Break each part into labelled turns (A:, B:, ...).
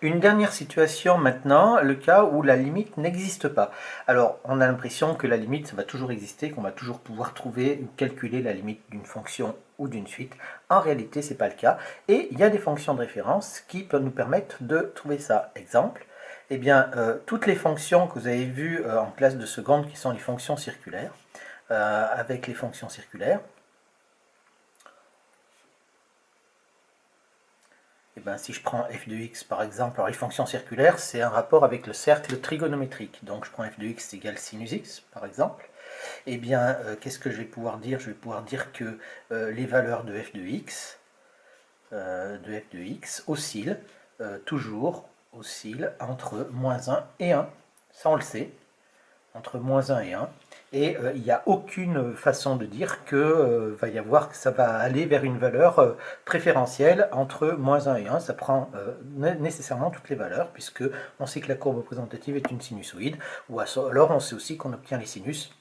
A: Une dernière situation maintenant, le cas où la limite n'existe pas. Alors, on a l'impression que la limite va toujours exister, qu'on va toujours pouvoir trouver ou calculer la limite d'une fonction ou d'une suite. En réalité, ce n'est pas le cas. Et il y a des fonctions de référence qui peuvent nous permettre de trouver ça. Exemple, eh bien, toutes les fonctions que vous avez vues en classe de seconde, qui sont les fonctions circulaires, avec les fonctions circulaires, eh ben, si je prends f de x par exemple, alors les fonctions circulaires, c'est un rapport avec le cercle trigonométrique. Donc je prends f de x égale sinus x par exemple. Eh bien, qu'est-ce que je vais pouvoir dire? Je vais pouvoir dire que les valeurs de f de x oscillent, toujours oscillent entre moins 1 et 1. Ça on le sait, entre moins 1 et 1. Et il n'y a aucune façon de dire que, que ça va aller vers une valeur préférentielle entre moins 1 et 1. Ça prend nécessairement toutes les valeurs, puisque on sait que la courbe représentative est une sinusoïde, ou alors on sait aussi qu'on obtient les sinus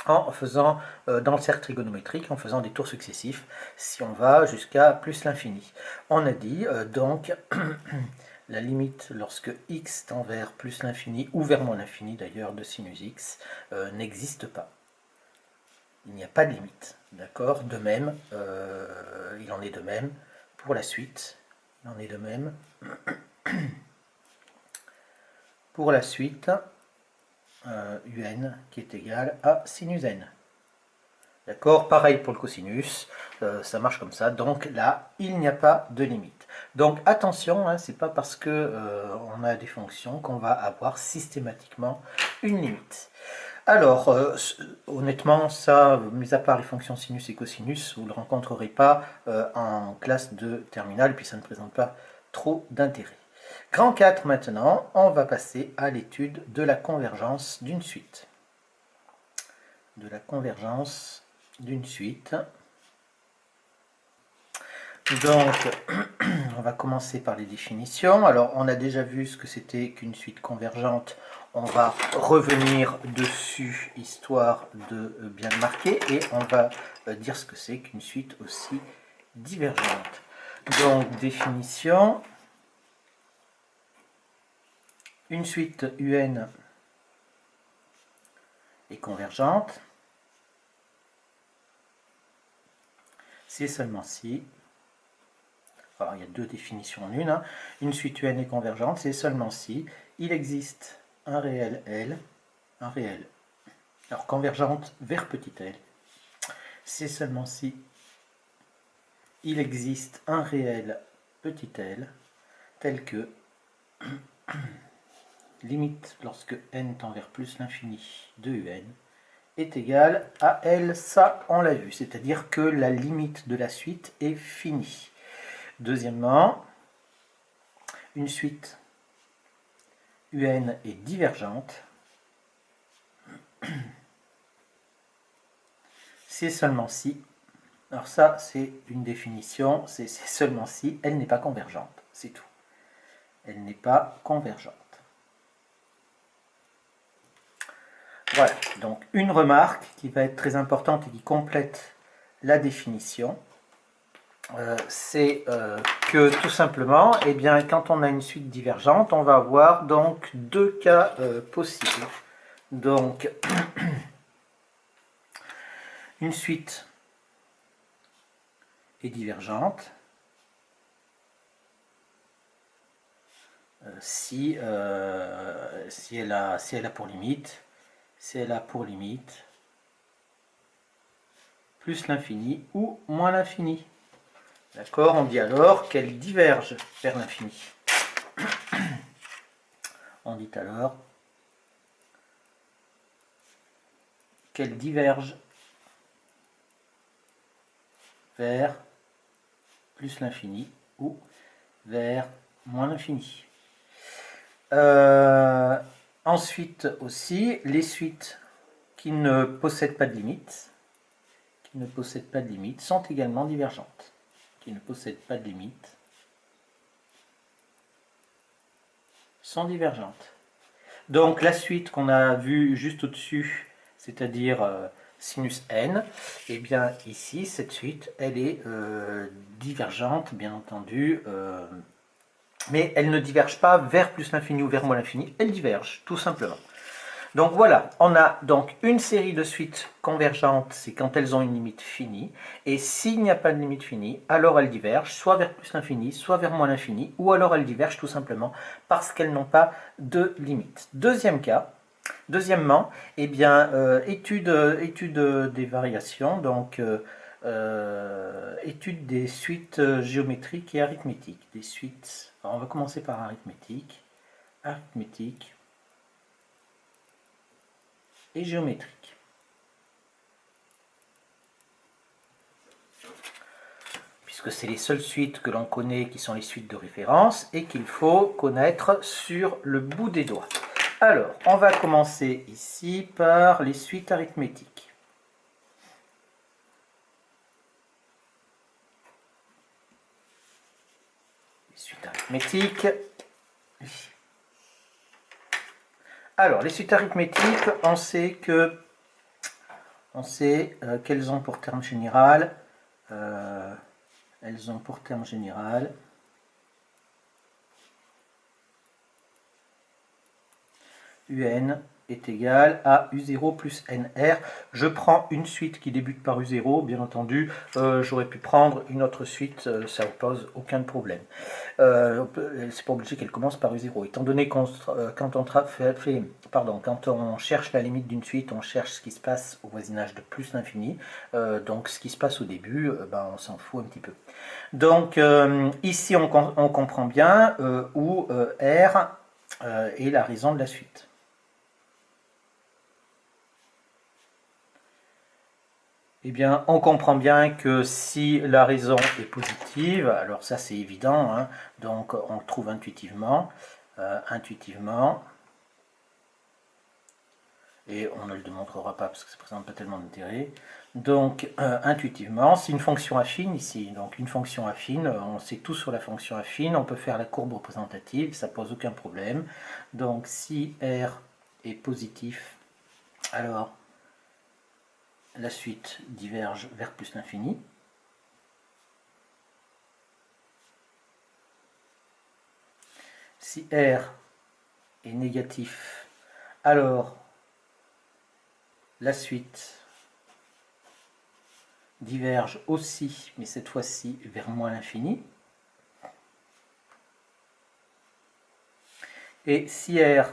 A: en faisant, dans le cercle trigonométrique, en faisant des tours successifs, si on va jusqu'à plus l'infini. On a dit donc la limite lorsque x tend vers plus l'infini, ou vers moins l'infini d'ailleurs, de sinus x, n'existe pas. Il n'y a pas de limite. D'accord? De même, il en est de même pour la suite. Il en est de même pour la suite un qui est égal à sinus n. D'accord? Pareil pour le cosinus, ça marche comme ça. Donc là, il n'y a pas de limite. Donc attention, hein, c'est pas parce que on a des fonctions qu'on va avoir systématiquement une limite. Alors, honnêtement, ça, mis à part les fonctions sinus et cosinus, vous ne le rencontrerez pas en classe de terminale, puis ça ne présente pas trop d'intérêt. Grand 4 maintenant, on va passer à l'étude de la convergence d'une suite. De la convergence d'une suite. Donc, on va commencer par les définitions. Alors, on a déjà vu ce que c'était qu'une suite convergente. On va revenir dessus, histoire de bien le marquer, et on va dire ce que c'est qu'une suite aussi divergente. Donc, définition. Une suite UN est convergente. C'est seulement si... Alors, il y a deux définitions en une. Hein. Une suite UN est convergente, c'est seulement si il existe un réel L, un réel. Alors, convergente vers petit l, c'est seulement si il existe un réel petit l, tel que limite lorsque n tend vers plus l'infini de un est égal à L, ça on l'a vu, c'est-à-dire que la limite de la suite est finie. Deuxièmement, une suite UN est divergente, c'est seulement si, alors ça c'est une définition, c'est seulement si elle n'est pas convergente, c'est tout. Elle n'est pas convergente. Voilà, donc une remarque qui va être très importante et qui complète la définition, c'est que tout simplement, eh bien, quand on a une suite divergente, on va avoir donc deux cas possibles. Donc, une suite est divergente si elle a pour limite, plus l'infini ou moins l'infini. D'accord? On dit alors qu'elle diverge vers l'infini. On dit alors qu'elle diverge vers plus l'infini ou vers moins l'infini. Ensuite aussi, les suites qui ne possèdent pas de limite, sont également divergentes. Qui ne possèdent pas de limite sont divergentes. Donc la suite qu'on a vue juste au-dessus, c'est-à-dire sinus n, et eh bien ici, cette suite, elle est divergente, bien entendu, mais elles ne divergent pas vers plus l'infini ou vers moins l'infini, elles divergent, tout simplement. Donc voilà, on a donc une série de suites convergentes, c'est quand elles ont une limite finie, et s'il n'y a pas de limite finie, alors elles divergent soit vers plus l'infini, soit vers moins l'infini, ou alors elles divergent tout simplement parce qu'elles n'ont pas de limite. Deuxième cas, deuxièmement, eh bien, étude des variations, donc étude des suites géométriques et arithmétiques. Des suites, alors on va commencer par arithmétique, et géométrique. Puisque c'est les seules suites que l'on connaît qui sont les suites de référence et qu'il faut connaître sur le bout des doigts. Alors, on va commencer ici par les suites arithmétiques. Les suites arithmétiques. Alors, les suites arithmétiques, on sait qu'elles ont pour terme général, UN est égal à U0 plus NR. Je prends une suite qui débute par U0, bien entendu, j'aurais pu prendre une autre suite, ça ne pose aucun problème. C'est pas obligé qu'elle commence par U0, étant donné quand on cherche la limite d'une suite, on cherche ce qui se passe au voisinage de plus l'infini, donc ce qui se passe au début, on s'en fout un petit peu. Donc ici on comprend bien où R est la raison de la suite. Eh bien, on comprend bien que si la raison est positive, alors ça c'est évident, hein, donc on le trouve intuitivement, et on ne le démontrera pas parce que ça ne présente pas tellement d'intérêt. Donc, intuitivement, c'est une fonction affine ici, donc une fonction affine, on sait tout sur la fonction affine, on peut faire la courbe représentative, ça pose aucun problème. Donc, si R est positif, alors la suite diverge vers plus l'infini. Si R est négatif, alors la suite diverge aussi, mais cette fois-ci vers moins l'infini. Et si R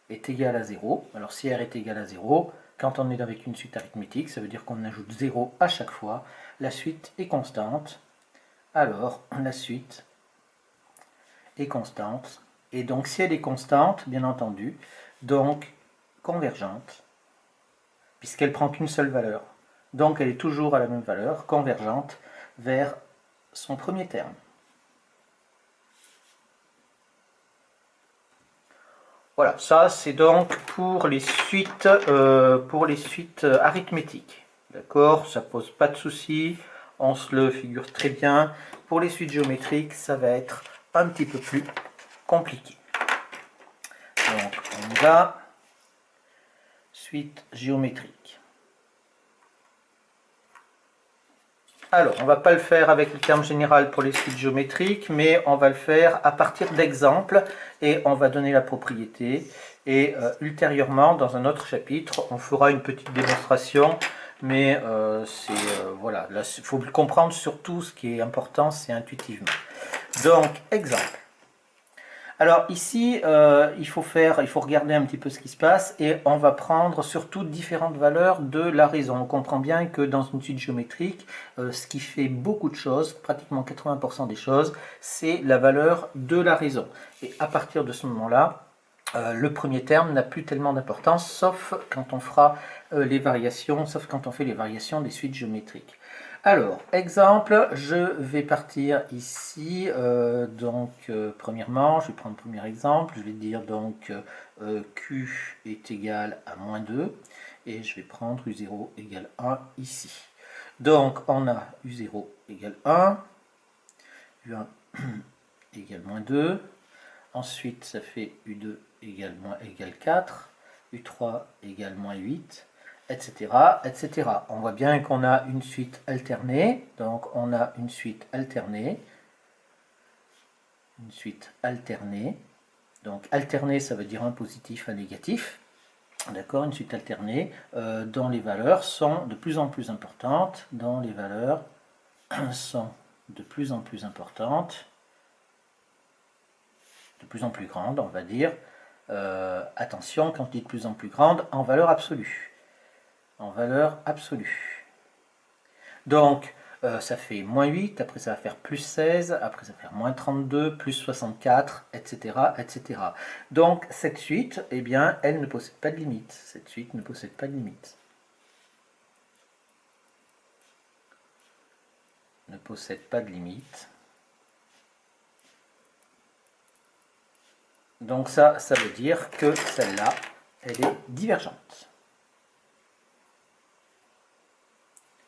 A: est égal à 0, alors si R est égal à 0, quand on est avec une suite arithmétique, ça veut dire qu'on ajoute 0 à chaque fois, la suite est constante, alors la suite est constante, et donc si elle est constante, bien entendu, donc convergente, puisqu'elle prend qu'une seule valeur, donc elle est toujours à la même valeur, convergente vers son premier terme. Voilà, ça c'est donc pour les suites arithmétiques. D'accord, ça pose pas de souci, on se le figure très bien. Pour les suites géométriques, ça va être un petit peu plus compliqué. Donc on y va. Suite géométrique. Alors, on ne va pas le faire avec le terme général pour les suites géométriques, mais on va le faire à partir d'exemples et on va donner la propriété. Et ultérieurement, dans un autre chapitre, on fera une petite démonstration, mais voilà, là, il faut comprendre surtout ce qui est important, c'est intuitivement. Donc, exemple. Alors ici, il faut regarder un petit peu ce qui se passe et on va prendre surtout différentes valeurs de la raison. On comprend bien que dans une suite géométrique, ce qui fait beaucoup de choses, pratiquement 80% des choses, c'est la valeur de la raison. Et à partir de ce moment-là, le premier terme n'a plus tellement d'importance, sauf quand on fera les variations, sauf quand on fait les variations des suites géométriques. Alors, exemple, je vais partir ici, premièrement, je vais prendre le premier exemple, je vais dire donc Q est égal à moins 2, et je vais prendre U0 égale 1 ici. Donc, on a U0 égale 1, U1 égale moins 2, ensuite ça fait U2 égale 4, U3 égale moins 8, etc., etc. On voit bien qu'on a une suite alternée, donc on a une suite alternée, une suite alternée. Donc alternée, ça veut dire un positif, un négatif. D'accord, une suite alternée dont les valeurs sont de plus en plus importantes, dont les valeurs sont de plus en plus importantes, de plus en plus grandes, on va dire. Attention, quand je dis de plus en plus grande, en valeur absolue. En valeur absolue. Donc, ça fait moins 8, après ça va faire plus 16, après ça va faire moins 32, plus 64, etc., etc. Donc, cette suite, eh bien, elle ne possède pas de limite. Cette suite ne possède pas de limite. Ne possède pas de limite. Donc ça veut dire que celle-là, elle est divergente.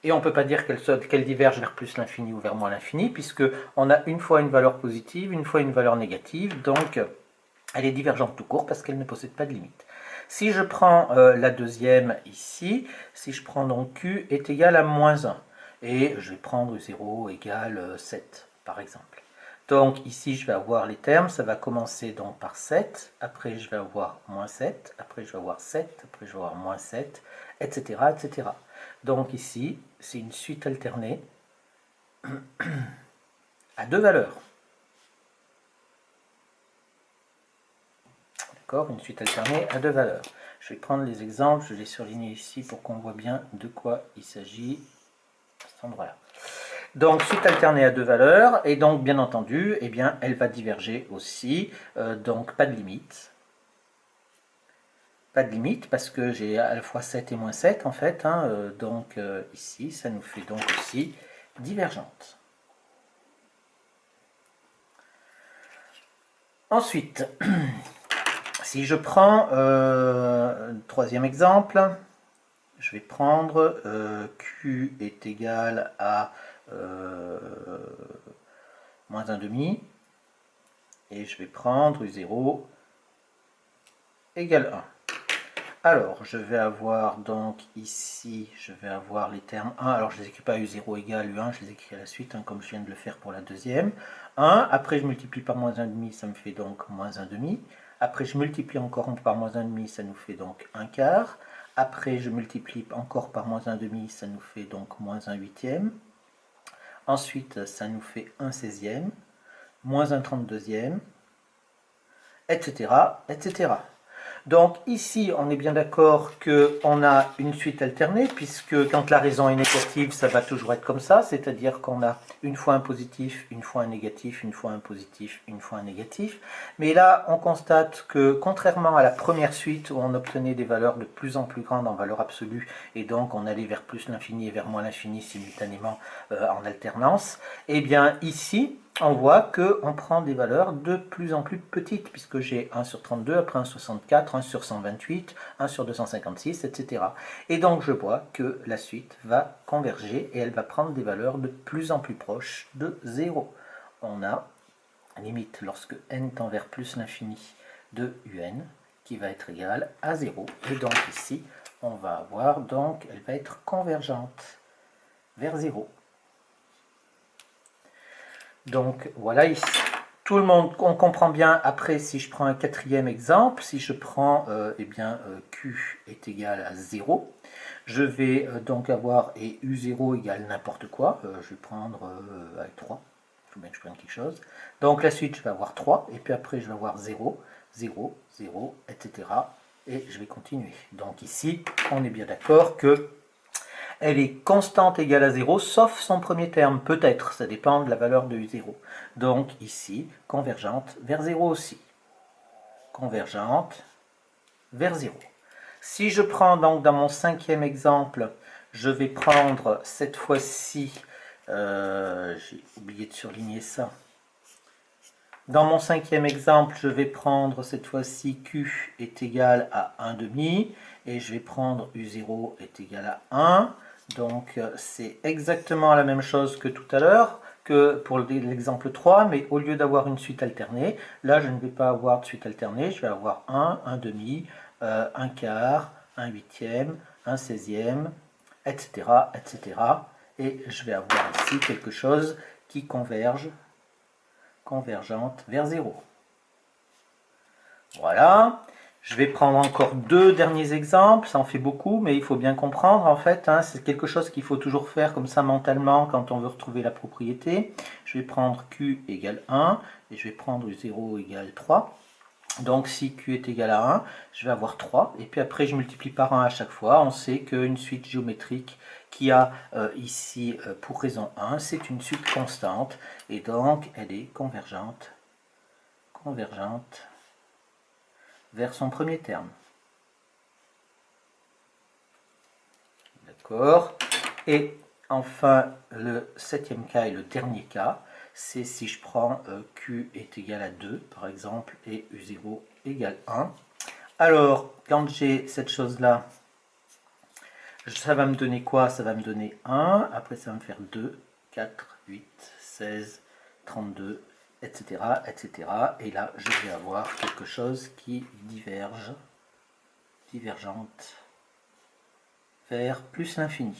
A: Et on ne peut pas dire qu'elle diverge vers plus l'infini ou vers moins l'infini, puisque on a une fois une valeur positive, une fois une valeur négative, donc elle est divergente tout court parce qu'elle ne possède pas de limite. Si je prends la deuxième ici, si je prends donc Q est égal à moins 1, et je vais prendre 0 égale 7, par exemple. Donc ici, je vais avoir les termes, ça va commencer donc par 7, après je vais avoir moins 7, après je vais avoir 7, après je vais avoir moins 7, etc. etc. Donc ici, c'est une suite alternée à deux valeurs. D'accord, une suite alternée à deux valeurs. Je vais prendre les exemples, je les surligne ici pour qu'on voit bien de quoi il s'agit à cet endroit-là. Donc, suite alternée à deux valeurs, et donc, bien entendu, eh bien, elle va diverger aussi, donc pas de limite. Pas de limite, parce que j'ai à la fois 7 et moins 7, en fait, hein, donc ici, ça nous fait donc aussi divergente. Ensuite, si je prends troisième exemple, je vais prendre Q est égal à moins 1,5, et je vais prendre U0 égale 1. Alors, je vais avoir donc ici, je vais avoir les termes 1. Alors, je ne les écris pas U0 égale U1, je les écris à la suite, hein, comme je viens de le faire pour la deuxième. 1, après je multiplie par moins 1,5, ça me fait donc moins 1,5. Après, je multiplie encore par moins 1,5, ça nous fait donc 1 quart. Après, je multiplie encore par moins 1,5, ça nous fait donc moins 1 huitième. Ensuite, ça nous fait 1 16e, moins 1 32e, etc., etc. Donc ici, on est bien d'accord qu'on a une suite alternée, puisque quand la raison est négative, ça va toujours être comme ça, c'est-à-dire qu'on a une fois un positif, une fois un négatif, une fois un positif, une fois un négatif. Mais là, on constate que contrairement à la première suite, où on obtenait des valeurs de plus en plus grandes en valeur absolue, et donc on allait vers plus l'infini et vers moins l'infini simultanément en alternance, et bien ici, on voit qu'on prend des valeurs de plus en plus petites, puisque j'ai 1 sur 32, après 1 sur 64, 1 sur 128, 1 sur 256, etc. Et donc je vois que la suite va converger et elle va prendre des valeurs de plus en plus proches de 0. On a limite lorsque n tend vers plus l'infini de un qui va être égal à 0. Et donc ici, on va avoir, donc elle va être convergente vers 0. Donc voilà ici. Tout le monde, on comprend bien. Après, si je prends un quatrième exemple, si je prends Q est égal à 0, je vais donc avoir, et U0 égale n'importe quoi, je vais prendre avec 3, il faut bien que je prenne quelque chose. Donc la suite, je vais avoir 3, et puis après, je vais avoir 0, 0, 0, etc. Et je vais continuer. Donc ici, on est bien d'accord que elle est constante égale à 0, sauf son premier terme, peut-être, ça dépend de la valeur de U0. Donc ici, convergente vers 0 aussi. Convergente vers 0. Si je prends donc dans mon cinquième exemple, je vais prendre cette fois-ci, j'ai oublié de surligner ça. Dans mon cinquième exemple, je vais prendre cette fois-ci Q est égal à 1,5 et je vais prendre U0 est égal à 1. Donc c'est exactement la même chose que tout à l'heure, que pour l'exemple 3, mais au lieu d'avoir une suite alternée, là je ne vais pas avoir de suite alternée, je vais avoir 1, 1,5, 1 quart, 1 huitième, 1 16e, etc., etc. Et je vais avoir ici quelque chose qui converge convergente vers 0. Voilà. Je vais prendre encore deux derniers exemples, ça en fait beaucoup, mais il faut bien comprendre en fait, hein, c'est quelque chose qu'il faut toujours faire comme ça mentalement quand on veut retrouver la propriété. Je vais prendre Q égale 1 et je vais prendre 0 égale 3. Donc si Q est égal à 1, je vais avoir 3, et puis après je multiplie par 1 à chaque fois. On sait qu'une suite géométrique qui a ici pour raison 1, c'est une suite constante, et donc elle est convergente vers son premier terme. D'accord. Et enfin, le septième cas et le dernier cas, c'est si je prends Q est égal à 2, par exemple, et U0 égale 1. Alors, quand j'ai cette chose-là, ça va me donner quoi? Ça va me donner 1, après ça va me faire 2, 4, 8, 16, 32, etc., etc. Et là, je vais avoir quelque chose qui divergente vers plus l'infini.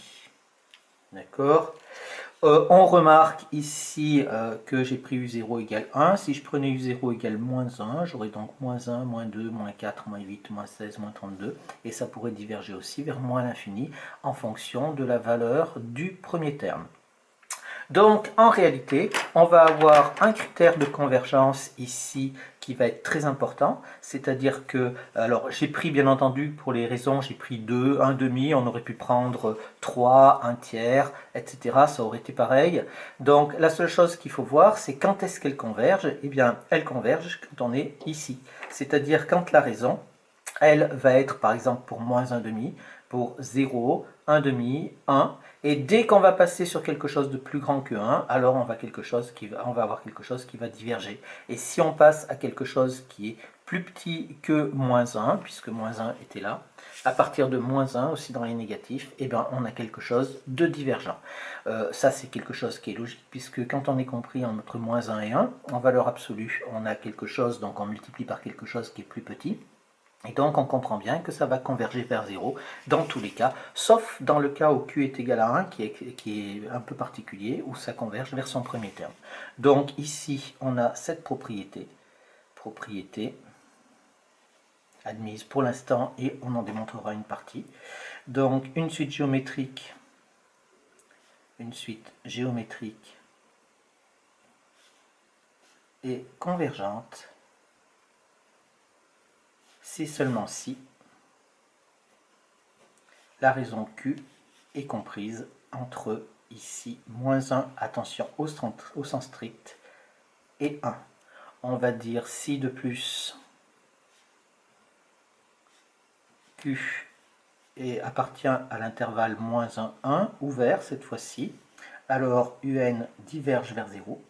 A: D'accord. On remarque ici que j'ai pris U0 égale 1. Si je prenais U0 égale moins 1, j'aurais donc moins 1, moins 2, moins 4, moins 8, moins 16, moins 32. Et ça pourrait diverger aussi vers moins l'infini en fonction de la valeur du premier terme. Donc, en réalité, on va avoir un critère de convergence ici qui va être très important, c'est-à-dire que, alors j'ai pris bien entendu pour les raisons, j'ai pris 2, 1 demi, on aurait pu prendre 3, 1 tiers, etc. Ça aurait été pareil. Donc la seule chose qu'il faut voir, c'est quand est-ce qu'elle converge. Eh bien, elle converge quand on est ici, c'est-à-dire quand la raison, elle va être par exemple pour moins 1 demi, pour 0, 1 demi, 1, et dès qu'on va passer sur quelque chose de plus grand que 1, alors on va avoir quelque chose qui va diverger. Et si on passe à quelque chose qui est plus petit que moins 1, puisque moins 1 était là, à partir de moins 1, aussi dans les négatifs, eh bien, on a quelque chose de divergent. Ça, c'est quelque chose qui est logique, puisque quand on est compris entre moins 1 et 1, en valeur absolue, on a quelque chose, donc on multiplie par quelque chose qui est plus petit. Et donc on comprend bien que ça va converger vers 0 dans tous les cas, sauf dans le cas où Q est égal à 1, qui est un peu particulier, où ça converge vers son premier terme. Donc ici, on a cette propriété admise pour l'instant, et on en démontrera une partie. Donc une suite géométrique est convergente si seulement si la raison Q est comprise entre ici moins 1, attention au sens strict, et 1. On va dire si de plus Q appartient à l'intervalle moins 1, 1, ouvert cette fois-ci, alors UN diverge vers 0.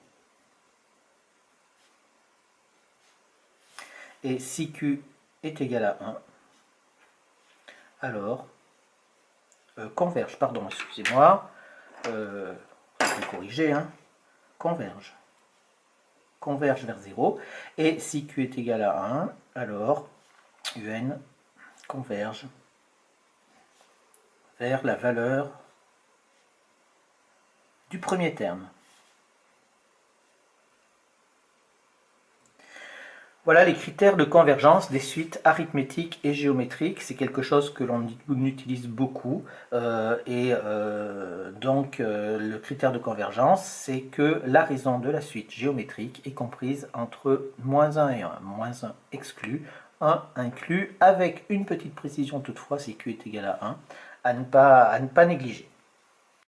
A: Et si Q est égal à 1, alors converge, pardon, excusez-moi, je vais corriger, hein, converge vers 0. Et si Q est égal à 1, alors UN converge vers la valeur du premier terme. Voilà les critères de convergence des suites arithmétiques et géométriques. C'est quelque chose que l'on utilise beaucoup. Donc, le critère de convergence, c'est que la raison de la suite géométrique est comprise entre moins 1 et 1. Moins 1 exclu, 1 inclus, avec une petite précision toutefois, si Q est égal à 1, à ne pas négliger.